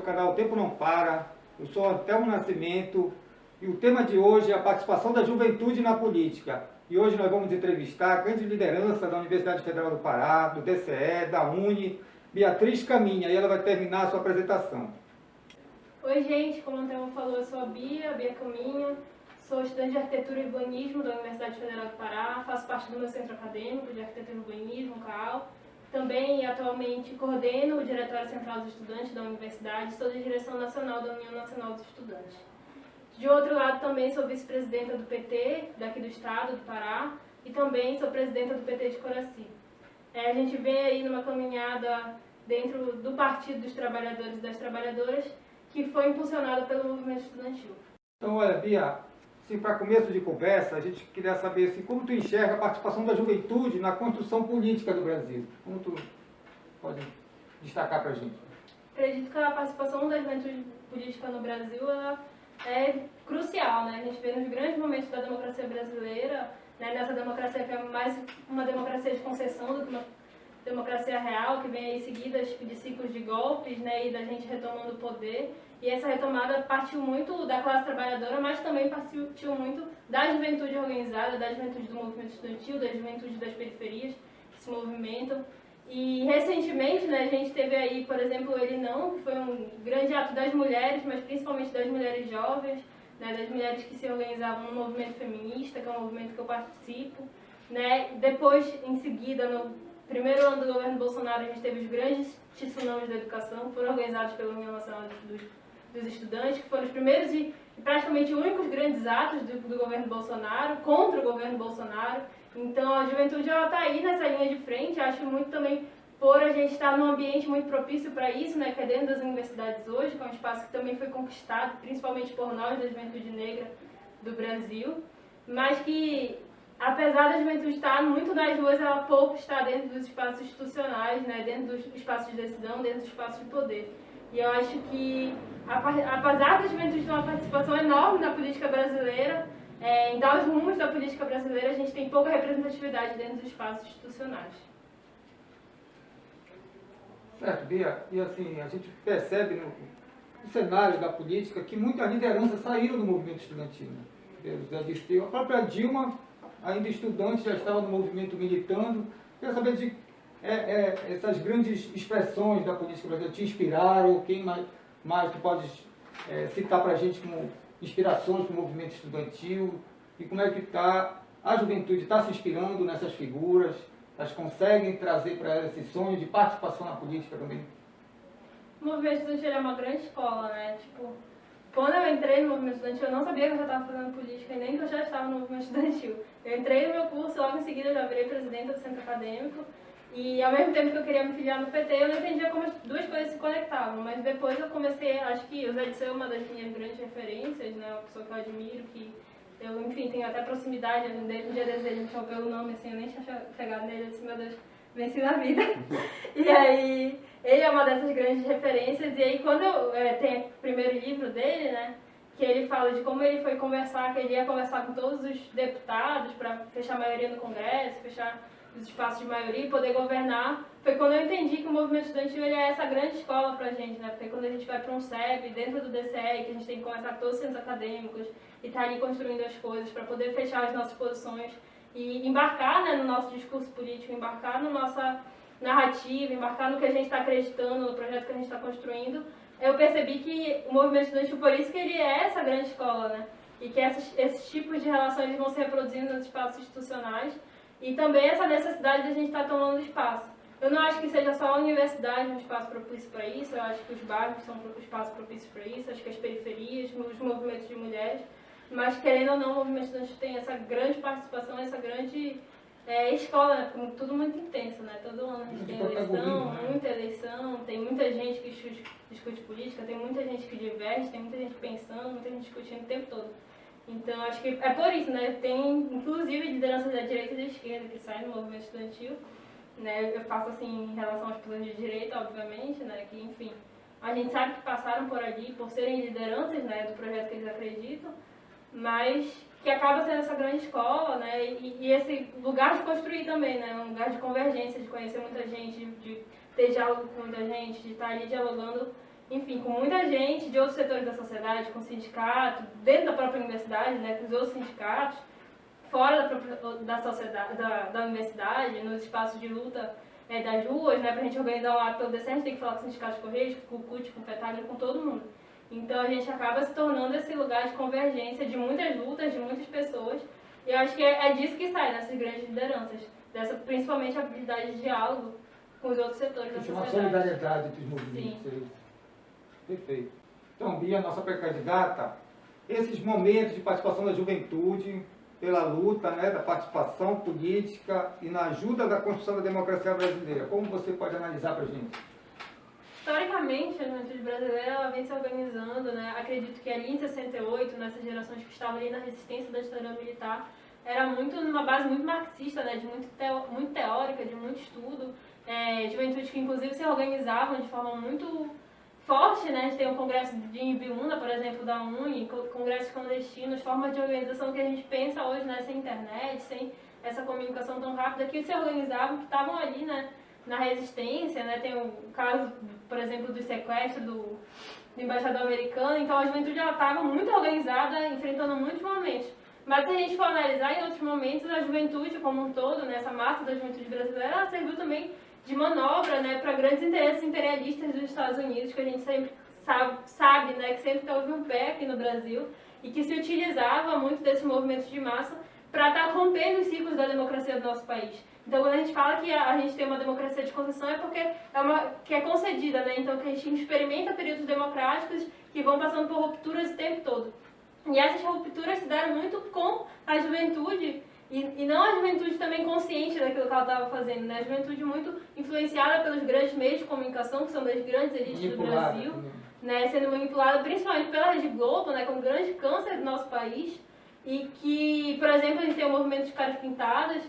canal O Tempo Não Para. Eu sou Antelmo Nascimento e o tema de hoje é a participação da juventude na política. E hoje nós vamos entrevistar a grande liderança da Universidade Federal do Pará, do DCE, da UNE, Beatriz Caminha, e ela vai terminar a sua apresentação. Oi gente, como o Antelmo falou, eu sou a Bia Caminha, sou estudante de Arquitetura e Urbanismo da Universidade Federal do Pará, faço parte do meu centro acadêmico de Arquitetura e Urbanismo, CAU. Também e atualmente coordeno o Diretório Central dos Estudantes da Universidade, sou da Direção Nacional da União Nacional dos Estudantes. De outro lado, também sou vice-presidenta do PT, daqui do estado do Pará, e também sou presidenta do PT de Coraci. A gente vem aí numa caminhada dentro do Partido dos Trabalhadores e das Trabalhadoras, que foi impulsionado pelo movimento estudantil. Então, olha, Bia, assim, para começo de conversa, a gente queria saber assim, como tu enxerga a participação da juventude na construção política do Brasil. Como tu pode destacar para a gente? Acredito que a participação da juventude política no Brasil é crucial, né? A gente vê nos grandes momentos da democracia brasileira, né, nessa democracia que é mais uma democracia de concessão do que uma democracia real, que vem aí seguida de ciclos de golpes, né, e da gente retomando o poder. E essa retomada partiu muito da classe trabalhadora, mas também partiu muito da juventude organizada, da juventude do movimento estudantil, da juventude das periferias que se movimentam. E recentemente, né, a gente teve aí, por exemplo, Ele Não, que foi um grande ato das mulheres, mas principalmente das mulheres jovens, né, das mulheres que se organizavam no movimento feminista, que é um movimento que eu participo. Né. Depois, em seguida, no primeiro ano do governo Bolsonaro, a gente teve os grandes tsunamis da educação, que foram organizados pela União Nacional dos Estudantes, que foram os primeiros e praticamente únicos grandes atos do governo Bolsonaro, contra o governo Bolsonaro. Então a juventude está aí nessa linha de frente, acho muito também por a gente estar num ambiente muito propício para isso, né, que é dentro das universidades hoje, que é um espaço que também foi conquistado, principalmente por nós da juventude negra do Brasil, mas que, apesar da juventude estar muito nas ruas, ela pouco está dentro dos espaços institucionais, né, dentro dos espaços de decisão, dentro dos espaços de poder. E eu acho que, apesar da juventude ter uma participação enorme na política brasileira, em dar os rumos da política brasileira, a gente tem pouca representatividade dentro dos espaços institucionais. Certo, Bia. E assim, a gente percebe no cenário da política que muitas lideranças saíram do movimento estudantil. Né? José Dirceu, a própria Dilma, ainda estudante, já estava no movimento militando. Queria saber de essas grandes expressões da política brasileira te inspiraram, quem mais tu podes citar para a gente como inspirações para o movimento estudantil e como é que a juventude está se inspirando nessas figuras, elas conseguem trazer para elas esse sonho de participação na política também? O movimento estudantil é uma grande escola, né? Tipo, quando eu entrei no movimento estudantil, eu não sabia que eu já estava fazendo política e nem que eu já estava no movimento estudantil. Eu entrei no meu curso, logo em seguida eu já virei presidenta do centro acadêmico e ao mesmo tempo que eu queria me filiar no PT, eu não entendia como as duas coisas se conectavam, mas depois eu comecei, acho que o Zé Dirceu é uma das minhas grandes referências, né, uma pessoa que eu admiro, que eu, enfim, tenho até proximidade dele. Um dia desses ele me chamou pelo nome, assim, eu nem tinha chegado nele, eu disse, meu Deus, venci na vida. E aí, ele é uma dessas grandes referências, e aí quando tem o primeiro livro dele, né, que ele fala de como ele foi conversar, que ele ia conversar com todos os deputados para fechar a maioria no Congresso, fechar os espaços de maioria e poder governar, foi quando eu entendi que o movimento estudantil ele é essa grande escola pra gente, né? Porque quando a gente vai para um CEP, dentro do DCE, que a gente tem que conversar com todos os centros acadêmicos e tá ali construindo as coisas para poder fechar as nossas posições e embarcar, né, no nosso discurso político, embarcar na nossa narrativa, embarcar no que a gente está acreditando, no projeto que a gente está construindo, eu percebi que o movimento estudantil, por isso que ele é essa grande escola, né? E que esses tipos de relações vão se reproduzindo nos espaços institucionais. E também essa necessidade de a gente estar tomando espaço. Eu não acho que seja só a universidade um espaço propício para isso, eu acho que os bairros são um espaço propício para isso, acho que as periferias, os movimentos de mulheres, mas querendo ou não, o movimento estudantil tem essa grande participação, essa grande escola, né? Porque tudo muito intenso, né? Todo ano a gente tem eleição, muita eleição, tem muita gente que discute política, tem muita gente que diverge, tem muita gente pensando, muita gente discutindo o tempo todo. Então, acho que é por isso, né? Tem, inclusive, lideranças da direita e da esquerda que saem do movimento estudantil, né? Eu faço, assim, em relação às pessoas de direita, obviamente, né? Que, enfim, a gente sabe que passaram por ali por serem lideranças, né? Do projeto que eles acreditam, mas que acaba sendo essa grande escola, né? E esse lugar de construir também, né? Um lugar de convergência, de conhecer muita gente, de ter diálogo com muita gente, de estar ali dialogando enfim, com muita gente de outros setores da sociedade, com sindicato, dentro da própria universidade, né, com os outros sindicatos, fora da sociedade, da universidade, nos espaços de luta das ruas, né, para a gente organizar um ato pelo DCE, a gente tem que falar com o sindicato de Correios, com o CUT, com o FETAG, com todo mundo. Então a gente acaba se tornando esse lugar de convergência de muitas lutas, de muitas pessoas, e eu acho que é disso que sai nessas grandes lideranças, dessa principalmente habilidade de diálogo com os outros setores da Isso é uma sociedade. solidariedade entre os movimentos. Sim. Perfeito. Então, Bia, nossa pré-candidata, esses momentos de participação da juventude, pela luta, né, da participação política e na ajuda da construção da democracia brasileira, como você pode analisar para a gente? Historicamente, a juventude brasileira ela vem se organizando, né? Acredito que ali em 68, nessas gerações que estavam ali na resistência da ditadura militar, era muito numa base muito marxista, né? De muito teórica, de muito estudo. Juventudes que inclusive se organizavam de forma muito forte, né? A gente tem o congresso de Ibiúna, por exemplo, da UNE, congressos clandestinos, formas de organização que a gente pensa hoje, né? Sem internet, sem essa comunicação tão rápida, que se organizavam, que estavam ali, né? Na resistência, né? Tem o caso, por exemplo, do sequestro do embaixador americano. Então a juventude estava muito organizada, enfrentando muitos momentos. Mas se a gente for analisar em outros momentos, a juventude como um todo, né, essa massa da juventude brasileira, ela serviu também de manobra, né, para grandes interesses imperialistas dos Estados Unidos, que a gente sempre sabe, né, que sempre houve um pé aqui no Brasil e que se utilizava muito desses movimentos de massa para estar rompendo os ciclos da democracia do nosso país. Então, quando a gente fala que a gente tem uma democracia de concessão, é porque que é concedida, né? Então, que a gente experimenta períodos democráticos que vão passando por rupturas o tempo todo. E essas rupturas se deram muito com a juventude, e não a juventude também consciente daquilo que ela estava fazendo, né? A juventude muito influenciada pelos grandes meios de comunicação, que são das grandes elites do Brasil, né? Sendo manipulada principalmente pela Rede Globo, né? Como grande câncer do nosso país. E que, por exemplo, a gente tem o movimento de caras pintadas,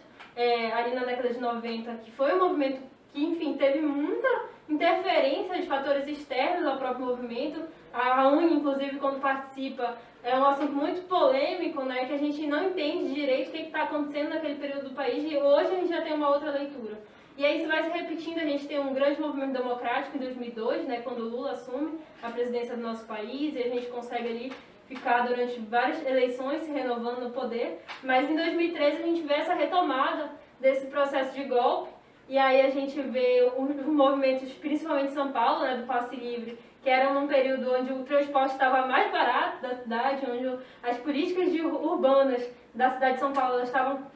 ali na década de 90, que foi um movimento que, enfim, teve muita interferência de fatores externos ao próprio movimento. A UNE, inclusive, quando participa, é um assunto muito polêmico, né, que a gente não entende direito o que está acontecendo naquele período do país, e hoje a gente já tem uma outra leitura. E aí isso vai se repetindo, a gente tem um grande movimento democrático em 2002, né, quando o Lula assume a presidência do nosso país, e a gente consegue ali ficar durante várias eleições se renovando no poder, mas em 2013 a gente vê essa retomada desse processo de golpe, e aí a gente vê os movimentos, principalmente em São Paulo, né, do passe livre, que eram num período onde o transporte estava mais barato da cidade, onde as políticas urbanas da cidade de São Paulo estavam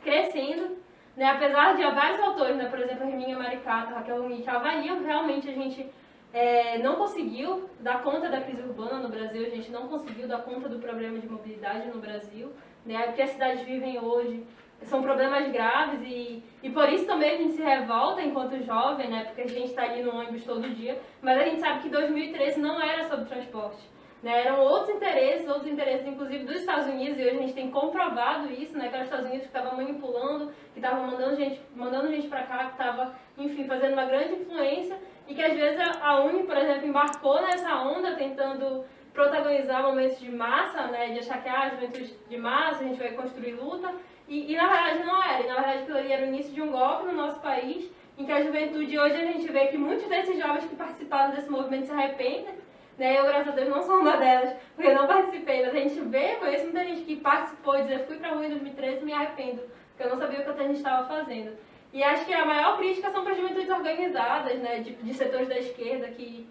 crescendo, né, apesar de vários autores, né, por exemplo, a Hermínia Maricato, Raquel Luni, que avaliam realmente a gente não conseguiu dar conta da crise urbana no Brasil, a gente não conseguiu dar conta do problema de mobilidade no Brasil, né? O que as cidades vivem hoje são problemas graves e por isso também a gente se revolta enquanto jovem, né? Porque a gente está ali no ônibus todo dia, mas a gente sabe que 2013 não era sobre transporte, né? Eram outros interesses inclusive dos Estados Unidos, e hoje a gente tem comprovado isso, né? Que os Estados Unidos que estavam manipulando, que estavam mandando gente para cá, que estava, enfim, fazendo uma grande influência, e que às vezes a UNE, por exemplo, embarcou nessa onda tentando protagonizar momentos de massa, né, de achar que a juventude de massa, a gente vai construir luta, e na verdade não era, e na verdade aquilo ali era o início de um golpe no nosso país, em que a juventude, hoje a gente vê que muitos desses jovens que participaram desse movimento se arrependem, né, eu graças a Deus não sou uma delas, porque eu não participei, mas a gente conhece muita gente que participou e dizer, fui pra rua em 2013 e me arrependo, porque eu não sabia o que a gente estava fazendo. E acho que a maior crítica são para as juventudes organizadas, né, de setores da esquerda que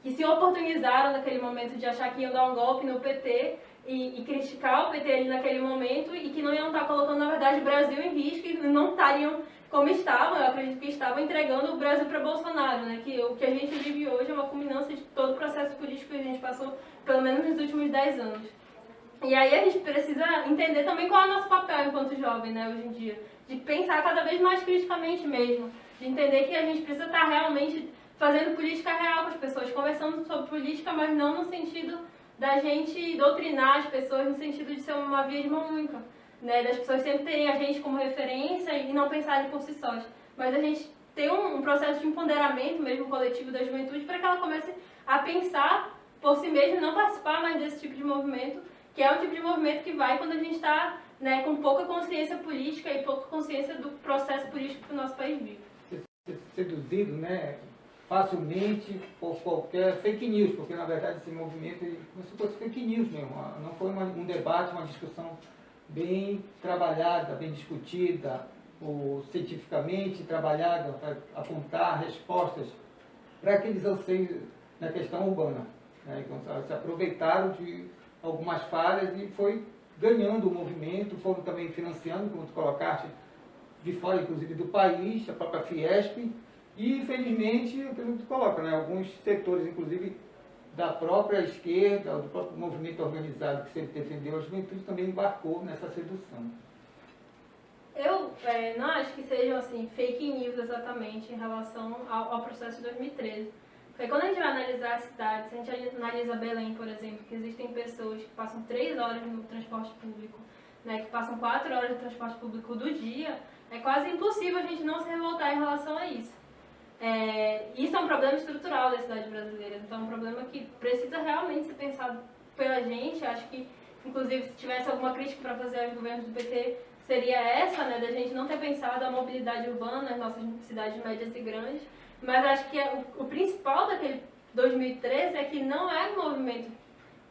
se oportunizaram naquele momento de achar que iam dar um golpe no PT e criticar o PT ali naquele momento e que não iam estar colocando, na verdade, o Brasil em risco e não estariam como estavam, eu acredito que estavam entregando o Brasil para Bolsonaro, né, que o que a gente vive hoje é uma culminância de todo o processo político que a gente passou, pelo menos nos últimos 10 anos. E aí a gente precisa entender também qual é o nosso papel enquanto jovem, né, hoje em dia. De pensar cada vez mais criticamente mesmo. De entender que a gente precisa estar realmente fazendo política real com as pessoas, conversando sobre política, mas não no sentido da gente doutrinar as pessoas, no sentido de ser uma via de mão única. Né, das pessoas sempre terem a gente como referência e não pensarem por si sós. Mas a gente ter um processo de empoderamento mesmo coletivo da juventude para que ela comece a pensar por si mesma e não participar mais desse tipo de movimento, que é um tipo de movimento que vai quando a gente está, né, com pouca consciência política e pouca consciência do processo político que o nosso país vive. Seduzido, né, facilmente por qualquer fake news, porque na verdade esse movimento não se fosse fake news mesmo, não foi um debate, uma discussão bem trabalhada, bem discutida, ou cientificamente trabalhada para apontar respostas para aqueles anseios na questão urbana. Né? Então, se aproveitaram de algumas falhas e foi ganhando o movimento, foram também financiando, como tu colocaste, de fora inclusive do país, a própria Fiesp, e infelizmente, aquilo que tu coloca, né? Alguns setores, inclusive da própria esquerda, do próprio movimento organizado que sempre defendeu a juventude, também embarcou nessa sedução. Eu não acho que sejam assim, fake news exatamente em relação ao processo de 2013. Porque quando a gente vai analisar as cidades, se a gente analisa Belém, por exemplo, que existem pessoas que passam 3 horas no transporte público, né, que passam 4 horas no transporte público do dia, é quase impossível a gente não se revoltar em relação a isso. Isso é um problema estrutural da cidade brasileira, então é um problema que precisa realmente ser pensado pela gente. Acho que, inclusive, se tivesse alguma crítica para fazer aos governos do PT, seria essa, né, da gente não ter pensado a mobilidade urbana nas nossas cidades médias e grandes. Mas acho que o principal daquele 2013 é que não era o movimento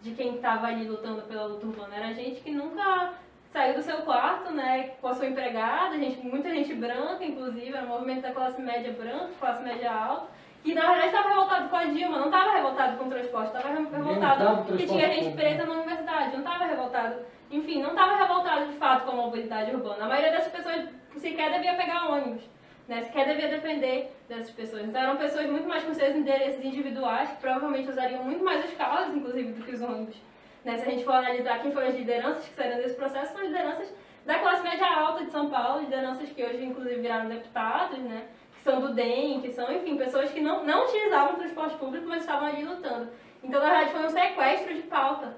de quem estava ali lutando pela luta urbana, era gente que nunca saiu do seu quarto, né, com a sua empregada, muita gente branca, inclusive, era um movimento da classe média branca, classe média alta, que na verdade estava revoltado com a Dilma, não estava revoltado com o transporte, estava revoltado que tinha gente preta na universidade, não estava revoltado, enfim, não estava revoltado de fato com a mobilidade urbana. A maioria dessas pessoas sequer devia pegar ônibus, né, sequer devia depender dessas pessoas. Então eram pessoas muito mais com seus interesses individuais, que provavelmente usariam muito mais os carros, inclusive, do que os ônibus. Né, se a gente for analisar quem foram as lideranças que saíram desse processo, são lideranças da classe média alta de São Paulo, lideranças que hoje, inclusive, viraram deputados, né, que são do DEM, que são, enfim, pessoas que não utilizavam o transporte público, mas estavam ali lutando. Então, na verdade, foi um sequestro de pauta,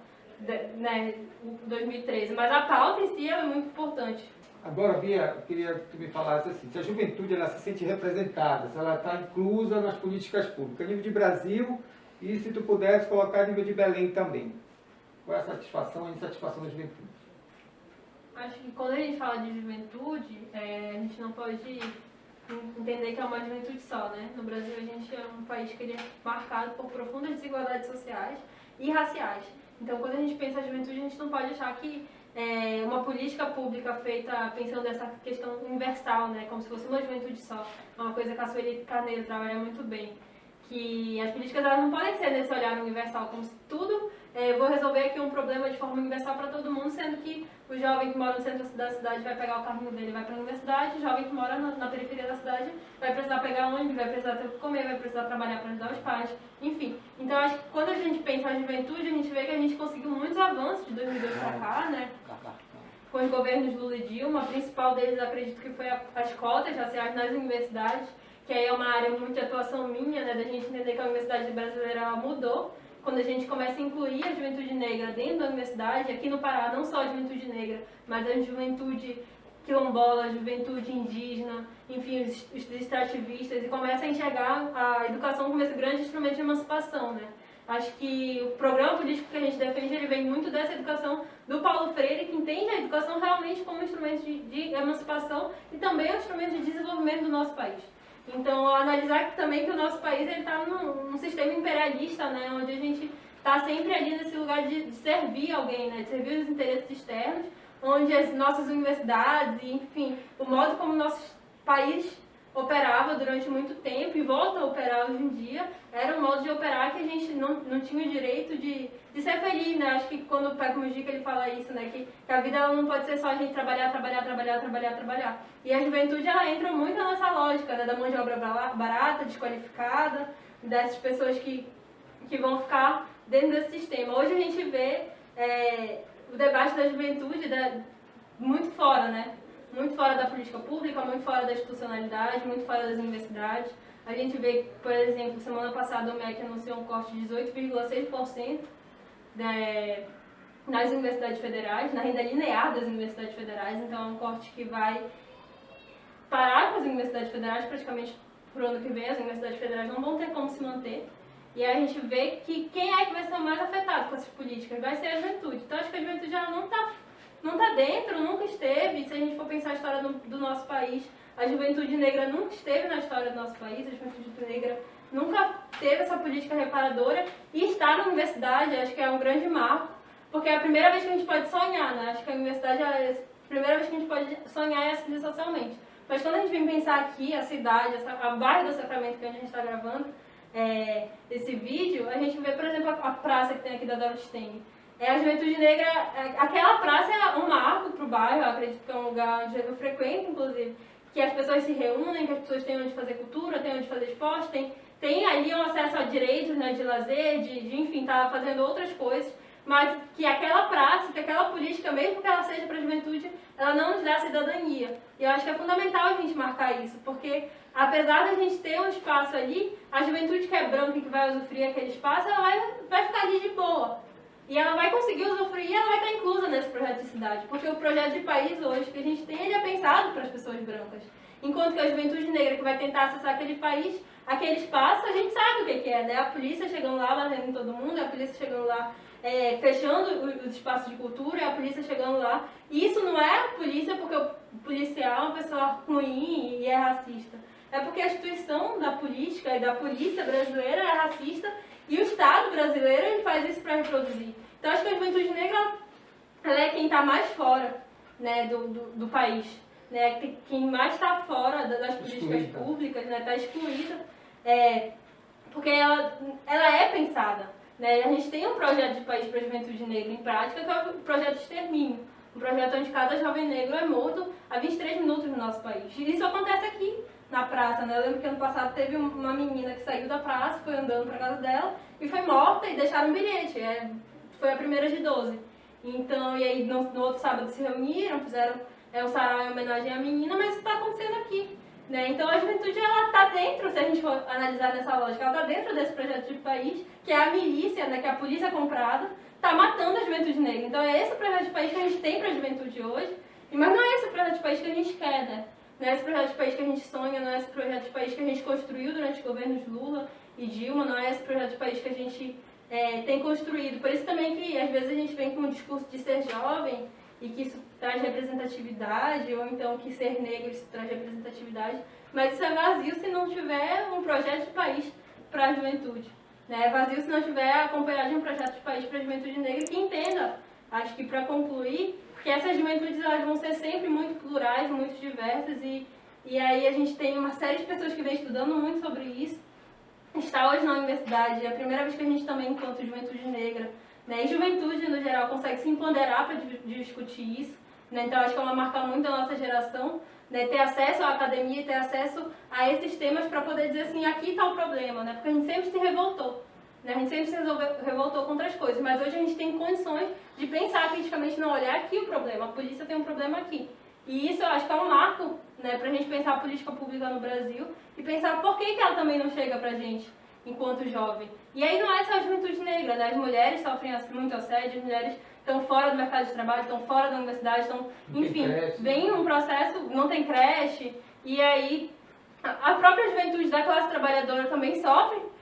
né, em 2013. Mas a pauta em si é muito importante. Agora, Bia, eu queria que tu me falasse assim, se a juventude ela se sente representada, se ela está inclusa nas políticas públicas, a nível de Brasil, e se tu pudesse colocar a nível de Belém também. Qual é a satisfação e a insatisfação da juventude? Acho que quando a gente fala de juventude, a gente não pode entender que é uma juventude só, né? No Brasil, a gente é um país que ele é marcado por profundas desigualdades sociais e raciais. Então, quando a gente pensa em juventude, a gente não pode achar que uma política pública feita pensando nessa questão universal, né? Como se fosse uma juventude só. É uma coisa que a Sueli Carneiro trabalha muito bem. Que as políticas elas não podem ser nesse olhar universal, como se tudo... vou resolver aqui um problema de forma universal para todo mundo, sendo que o jovem que mora no centro da cidade vai pegar o carrinho dele e vai para a universidade, o jovem que mora na periferia da cidade vai precisar pegar ônibus, vai precisar ter o que comer, vai precisar trabalhar para ajudar os pais, enfim. Então, acho que quando a gente pensa na juventude, a gente vê que a gente conseguiu muitos avanços de 2002 para cá, né? Com os governos Lula e Dilma, a principal deles, acredito que foi as cotas raciais nas universidades, que aí é uma área muito de atuação minha, né, da gente entender que a universidade brasileira ela mudou. Quando a gente começa a incluir a juventude negra dentro da universidade, aqui no Pará, não só a juventude negra, mas a juventude quilombola, a juventude indígena, enfim, os extrativistas, e começa a enxergar a educação como esse grande instrumento de emancipação, né? Acho que o programa político que a gente defende, ele vem muito dessa educação do Paulo Freire, que entende a educação realmente como um instrumento de emancipação e também um instrumento de desenvolvimento do nosso país. Então, analisar também que o nosso país está num sistema imperialista, né, onde a gente está sempre ali nesse lugar de servir alguém, né, de servir os interesses externos, onde as nossas universidades, enfim, o modo como o nosso país operava durante muito tempo e volta a operar hoje em dia, era um modo de operar que a gente não tinha o direito de ser feliz, né? Acho que quando o Peco Mujica ele fala isso, né? Que a vida ela não pode ser só a gente trabalhar. E a juventude ela entra muito nessa lógica, né? Da mão de obra barata, desqualificada, dessas pessoas que vão ficar dentro desse sistema. Hoje a gente vê o debate da juventude muito fora, né? Muito fora da política pública, muito fora da institucionalidade, muito fora das universidades. A gente vê, por exemplo, semana passada o MEC anunciou um corte de 18,6% nas universidades federais, na renda linear das universidades federais. Então é um corte que vai parar com as universidades federais praticamente por ano que vem. As universidades federais não vão ter como se manter. E aí a gente vê que quem é que vai ser mais afetado com essas políticas vai ser a juventude. Então acho que a juventude ela não está não está dentro, nunca esteve. Se a gente for pensar a história do nosso país, a juventude negra nunca esteve na história do nosso país, a juventude negra nunca teve essa política reparadora, e estar na universidade acho que é um grande marco, porque é a primeira vez que a gente pode sonhar, né? Acho que a universidade é a primeira vez que a gente pode sonhar e ascender socialmente. Mas quando a gente vem pensar aqui, a cidade, a bairro do Sacramento, que é onde a gente está gravando esse vídeo, a gente vê, por exemplo, a praça que tem aqui da Dorothy Stang. A juventude negra, aquela praça é um marco para o bairro, eu acredito que é um lugar onde eu frequento, inclusive, que as pessoas se reúnem, que as pessoas têm onde fazer cultura, têm onde fazer esporte, tem ali um acesso a direitos, né, de lazer, de enfim, tá fazendo outras coisas, mas que aquela praça, que aquela política, mesmo que ela seja para a juventude, ela não nos dá cidadania. E eu acho que é fundamental a gente marcar isso, porque apesar da gente ter um espaço ali, a juventude que é branca e que vai usufruir aquele espaço, ela vai ficar ali de boa. E ela vai conseguir usufruir e ela vai estar inclusa nesse projeto de cidade, porque o projeto de país hoje que a gente tem, ele é pensado para as pessoas brancas. Enquanto que a juventude negra que vai tentar acessar aquele país, aquele espaço, a gente sabe o que é, né? A polícia chegando lá, batendo em todo mundo, a polícia chegando lá, fechando os espaços de cultura, a polícia chegando lá. E isso não é a polícia porque o policial é uma pessoa ruim e é racista. É porque a instituição da política e da polícia brasileira é racista, e o Estado brasileiro ele faz isso para reproduzir. Então acho que a juventude negra ela é quem está mais fora, né, do país, né, quem mais está fora das políticas públicas, né, está excluída, porque ela é pensada. Né? A gente tem um projeto de país para a juventude negra em prática, que é o projeto de extermínio. Um projeto onde cada jovem negro é morto a 23 minutos no nosso país. E isso acontece aqui na praça, né? Eu lembro que ano passado teve uma menina que saiu da praça, foi andando para casa dela e foi morta, e deixaram um bilhete. Foi a primeira de 12. Então, e aí no outro sábado se reuniram, fizeram um sarau em homenagem à menina, mas isso está acontecendo aqui. Né? Então a juventude ela está dentro, se a gente for analisar nessa lógica, ela está dentro desse projeto de país, que é a milícia, né, que é a polícia comprada, está matando a juventude negra. Então é esse o projeto de país que a gente tem para a juventude hoje, mas não é esse o projeto de país que a gente quer, né? Não é esse projeto de país que a gente sonha, não é esse projeto de país que a gente construiu durante os governos Lula e Dilma, não é esse projeto de país que a gente tem construído. Por isso também que às vezes a gente vem com um discurso de ser jovem e que isso traz representatividade, ou então que ser negro isso traz representatividade, mas isso é vazio se não tiver um projeto de país para a juventude. Né? É vazio se não tiver acompanhado de um projeto de país para a juventude negra que entenda, acho que para concluir, que essas juventudes elas vão ser sempre muito plurais, muito diversas, e aí a gente tem uma série de pessoas que vem estudando muito sobre isso. Está hoje na universidade, é a primeira vez que a gente também, enquanto juventude negra, né, e juventude no geral, consegue se empoderar para discutir isso. Né? Então acho que é uma marca muito da nossa geração, né, ter acesso à academia e ter acesso a esses temas para poder dizer assim, aqui está o problema, né? Porque a gente sempre se revoltou. Né? A gente sempre se revoltou contra as coisas, mas hoje a gente tem condições de pensar criticamente, não olhar aqui o problema, a polícia tem um problema aqui. E isso eu acho que é um marco, né, para a gente pensar a política pública no Brasil e pensar por que ela também não chega para a gente enquanto jovem. E aí não é só a juventude negra, né? As mulheres sofrem muito assédio, as mulheres estão fora do mercado de trabalho, estão fora da universidade, estão, enfim, vem um processo, não tem creche, e aí a própria juventude da classe trabalhadora também sofre.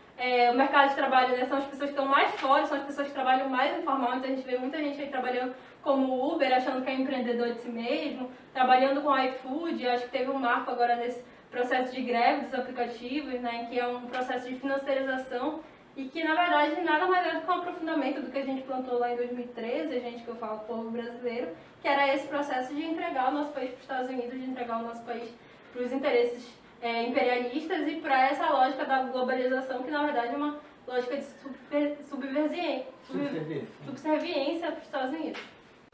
O mercado de trabalho, né, são as pessoas que estão mais fora, são as pessoas que trabalham mais informal, então a gente vê muita gente aí trabalhando como Uber, achando que é empreendedor de si mesmo, trabalhando com iFood. Acho que teve um marco agora nesse processo de greve dos aplicativos, né, que é um processo de financiarização e que, na verdade, nada mais é do que um aprofundamento do que a gente plantou lá em 2013, a gente que eu falo, povo brasileiro, que era esse processo de entregar o nosso país para os Estados Unidos, de entregar o nosso país para os interesses imperialistas e para essa lógica da globalização, que na verdade é uma lógica de subserviência para os Estados Unidos.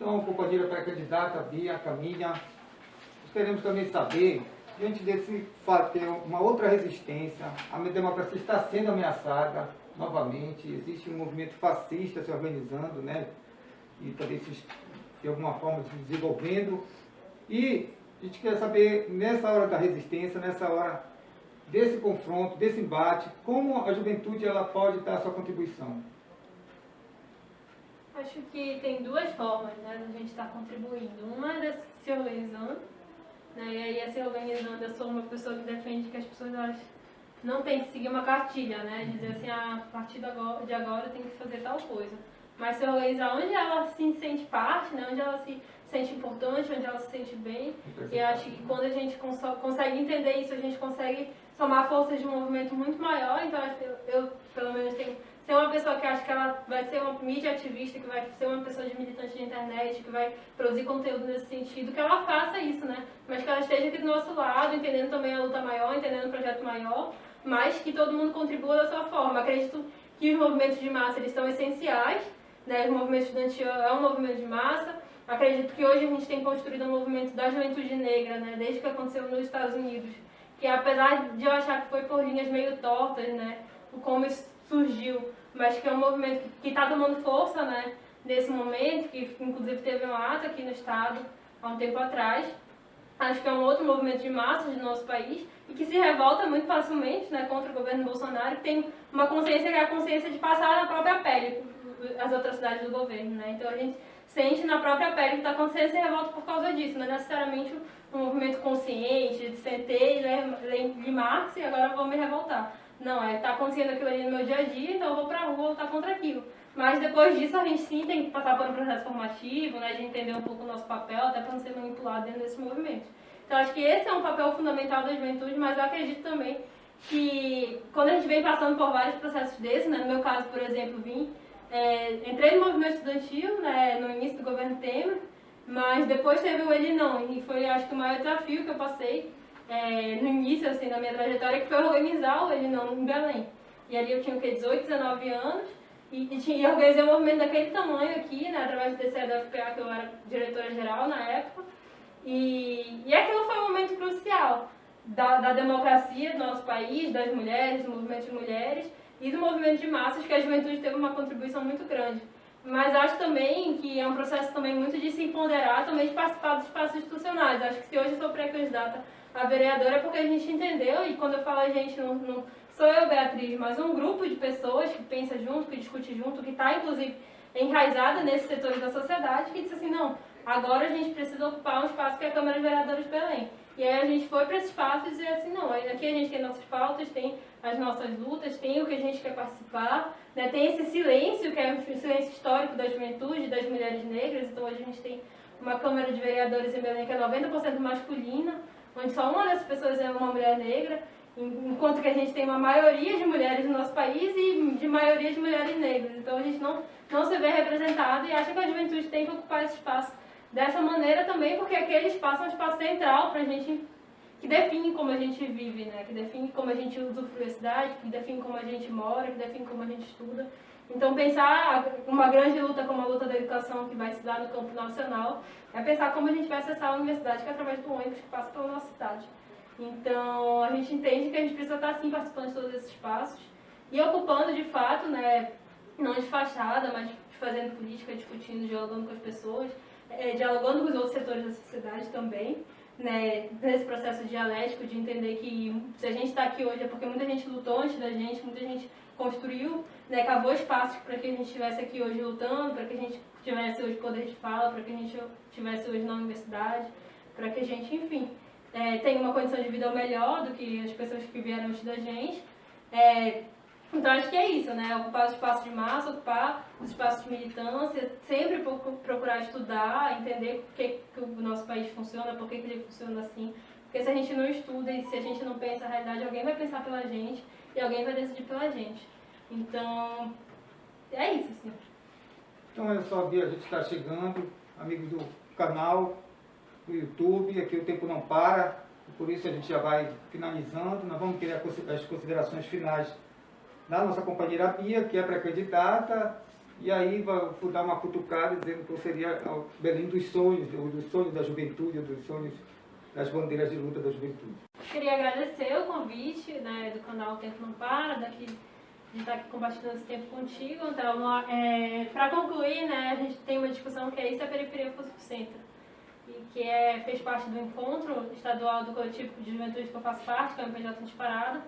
Então, companheira pré-candidata, Bia, Camila, nós queremos também saber, diante desse fato, tem uma outra resistência, a democracia está sendo ameaçada novamente, existe um movimento fascista se organizando, né, e também de alguma forma se desenvolvendo, e a gente quer saber, nessa hora da resistência, nessa hora desse confronto, desse embate, como a juventude ela pode dar a sua contribuição? Acho que tem duas formas, né, de a gente estar contribuindo. Uma é se organizando, né, e aí se organizando, eu sou uma pessoa que defende que as pessoas elas não têm que seguir uma cartilha, né, dizer assim, a partir de agora tem que fazer tal coisa. Mas se organizar onde ela se sente parte, né, onde ela se se sente importante, onde ela se sente bem. E acho que quando a gente consegue entender isso, a gente consegue somar forças de um movimento muito maior. Então, acho que eu pelo menos, tenho ser uma pessoa que acha que ela vai ser uma mídia ativista, que vai ser uma pessoa de militante de internet, que vai produzir conteúdo nesse sentido, que ela faça isso, né? Mas que ela esteja aqui do nosso lado, entendendo também a luta maior, entendendo o projeto maior, mas que todo mundo contribua da sua forma. Acredito que os movimentos de massa, eles são essenciais, né? O movimento estudantil é um movimento de massa. Acredito que hoje a gente tem construído um movimento da juventude negra, né? Desde que aconteceu nos Estados Unidos, que apesar de eu achar que foi por linhas meio tortas, né? Como isso surgiu, mas que é um movimento que está tomando força, né, nesse momento, que inclusive teve um ato aqui no estado há um tempo atrás. Acho que é um outro movimento de massa do nosso país e que se revolta muito facilmente, né, contra o governo Bolsonaro, que tem uma consciência que é a consciência de passar na própria pele as atrocidades do governo, né? Então a gente sente na própria pele que está acontecendo e se revolta por causa disso, não é necessariamente um movimento consciente de sentei, li Marx e agora vou me revoltar. Não, está acontecendo aquilo ali no meu dia a dia, então eu vou pra rua lutar contra aquilo. Mas depois disso a gente sim tem que passar por um processo formativo, né, de entender um pouco o nosso papel, até para não ser manipulado dentro desse movimento. Então acho que esse é um papel fundamental da juventude, mas eu acredito também que quando a gente vem passando por vários processos desses, né, no meu caso, por exemplo, entrei no movimento estudantil, né, no início do governo Temer, mas depois teve o Ele Não, e foi acho que o maior desafio que eu passei no início assim, da minha trajetória, que foi organizar o Ele Não em Belém. E ali eu tinha o quê? 18, 19 anos, e organizei um movimento daquele tamanho aqui, né, através do DCE da UFPA, que eu era diretora-geral na época, e aquilo foi um momento crucial da democracia do nosso país, das mulheres, do movimento de mulheres e do movimento de massas, que a juventude teve uma contribuição muito grande. Mas acho também que é um processo também muito de se empoderar, também de participar dos espaços institucionais. Acho que se hoje eu sou pré-candidata a vereadora é porque a gente entendeu, e quando eu falo a gente, não sou eu, Beatriz, mas um grupo de pessoas que pensa junto, que discute junto, que está inclusive enraizada nesses setores da sociedade, que disse assim, não, agora a gente precisa ocupar um espaço que é a Câmara de Vereadores de Belém. E aí a gente foi para esse espaço e dizia assim, não, aqui a gente tem nossas pautas, tem as nossas lutas, tem o que a gente quer participar, né? Tem esse silêncio, que é o silêncio histórico da juventude, das mulheres negras. Então hoje a gente tem uma Câmara de Vereadores em Belém que é 90% masculina, onde só uma dessas pessoas é uma mulher negra, enquanto que a gente tem uma maioria de mulheres no nosso país e de maioria de mulheres negras. Então a gente não se vê representado e acha que a juventude tem que ocupar esse espaço dessa maneira também, porque aquele espaço é um espaço central para a gente, que define como a gente vive, né? Que define como a gente usufrui a cidade, que define como a gente mora, que define como a gente estuda. Então, pensar uma grande luta como a luta da educação que vai se dar no campo nacional é pensar como a gente vai acessar a universidade, que é através do ônibus que passa pela nossa cidade. Então, a gente entende que a gente precisa estar, sim, participando de todos esses espaços e ocupando, de fato, né, não de fachada, mas fazendo política, discutindo, dialogando com as pessoas, dialogando com os outros setores da sociedade também, né, nesse processo dialético de entender que se a gente está aqui hoje é porque muita gente lutou antes da gente, muita gente construiu, né, cavou espaços para que a gente estivesse aqui hoje lutando, para que a gente tivesse hoje poder de fala, para que a gente estivesse hoje na universidade, para que a gente, enfim, tenha uma condição de vida melhor do que as pessoas que vieram antes da gente. Então acho que é isso, né? Ocupar os espaços de massa, ocupar os espaços de militância, sempre procurar estudar, entender por que o nosso país funciona, por que ele funciona assim. Porque se a gente não estuda e se a gente não pensa a realidade, alguém vai pensar pela gente e alguém vai decidir pela gente. Então, é isso, sim. Então é só ver, a gente está chegando, amigos do canal, do YouTube, aqui o tempo não para, por isso a gente já vai finalizando. Nós vamos querer as considerações finais da nossa companheira Bia, que é pré-candidata, e aí vou dar uma cutucada dizendo que eu seria Belém dos sonhos da juventude, dos sonhos das bandeiras de luta da juventude. Queria agradecer o convite, né, do canal O Tempo Não Para, de estar aqui compartilhando esse tempo contigo. Então, para concluir, né, a gente tem uma discussão que é isso, a periferia fosse o centro, e que fez parte do encontro estadual do coletivo de juventude que eu faço parte, que é o MPJ Disparado,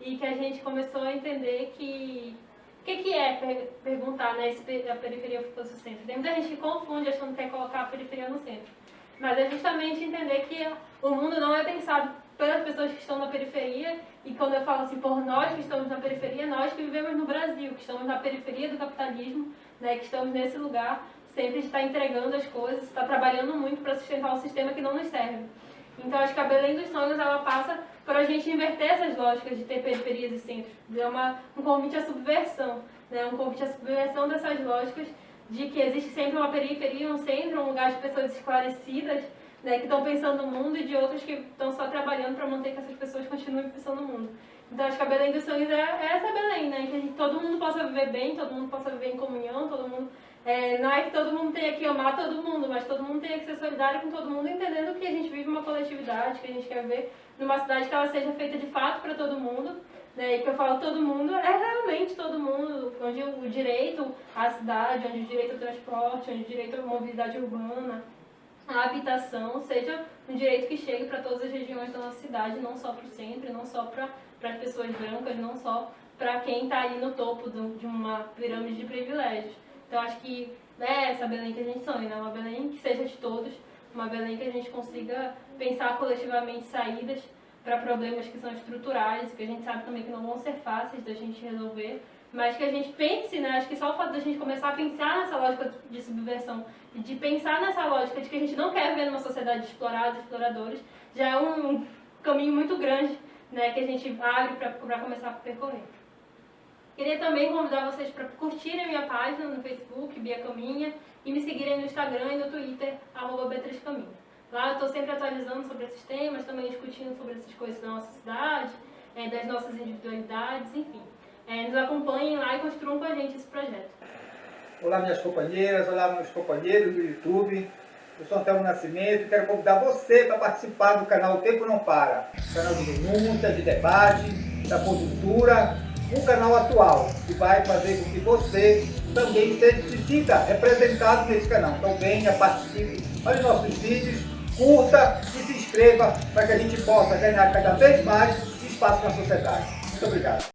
e que a gente começou a entender que o que é perguntar, né, se a periferia fosse o centro. Tem muita gente que confunde achando que quer colocar a periferia no centro. Mas é justamente entender que o mundo não é pensado pelas pessoas que estão na periferia, e quando eu falo assim, por nós que estamos na periferia, nós que vivemos no Brasil, que estamos na periferia do capitalismo, né, que estamos nesse lugar, sempre está entregando as coisas, está trabalhando muito para sustentar um sistema que não nos serve. Então acho que a Belém dos Sonhos ela passa por a gente inverter essas lógicas de ter periferias e centros. É um convite à subversão, né? Um convite à subversão dessas lógicas de que existe sempre uma periferia, um centro, um lugar de pessoas esclarecidas, né, que estão pensando no mundo, e de outros que estão só trabalhando para manter que essas pessoas continuem pensando no mundo. Então acho que a Belém dos Sonhos é essa Belém, né? Que todo mundo possa viver bem, todo mundo possa viver em comunhão, todo mundo... não é que todo mundo tenha que amar todo mundo, mas todo mundo tenha que ser solidário com todo mundo, entendendo que a gente vive uma coletividade, que a gente quer ver numa cidade que ela seja feita de fato para todo mundo, né? E que eu falo todo mundo, é realmente todo mundo, onde o direito à cidade, onde o direito ao transporte, onde o direito à mobilidade urbana, a habitação, seja um direito que chegue para todas as regiões da nossa cidade, não só para o centro, não só para as pessoas brancas, não só para quem está ali no topo de uma pirâmide de privilégios. Então acho que é essa Belém que a gente sonha, né? Uma Belém que seja de todos, uma Belém que a gente consiga pensar coletivamente saídas para problemas que são estruturais, que a gente sabe também que não vão ser fáceis da gente resolver, mas que a gente pense, né? Acho que só o fato da gente começar a pensar nessa lógica de subversão e de pensar nessa lógica de que a gente não quer viver numa sociedade de explorados, exploradores, já é um caminho muito grande, né? Que a gente abre para começar a percorrer. Queria também convidar vocês para curtirem a minha página no Facebook, Bia Caminha, e me seguirem no Instagram e no Twitter, @B3Caminha. Lá eu estou sempre atualizando sobre esses temas, também discutindo sobre essas coisas da nossa cidade, das nossas individualidades, enfim. Nos acompanhem lá e construam com a gente esse projeto. Olá minhas companheiras, olá meus companheiros do YouTube. Eu sou Antelmo Nascimento e quero convidar você para participar do canal O Tempo Não Para. Canal de denúncia, de debate, da conjuntura, um canal atual que vai fazer com que você também se sinta representado nesse canal. Então venha, participe, olhe nossos vídeos, curta e se inscreva para que a gente possa ganhar cada vez mais espaço na sociedade. Muito obrigado.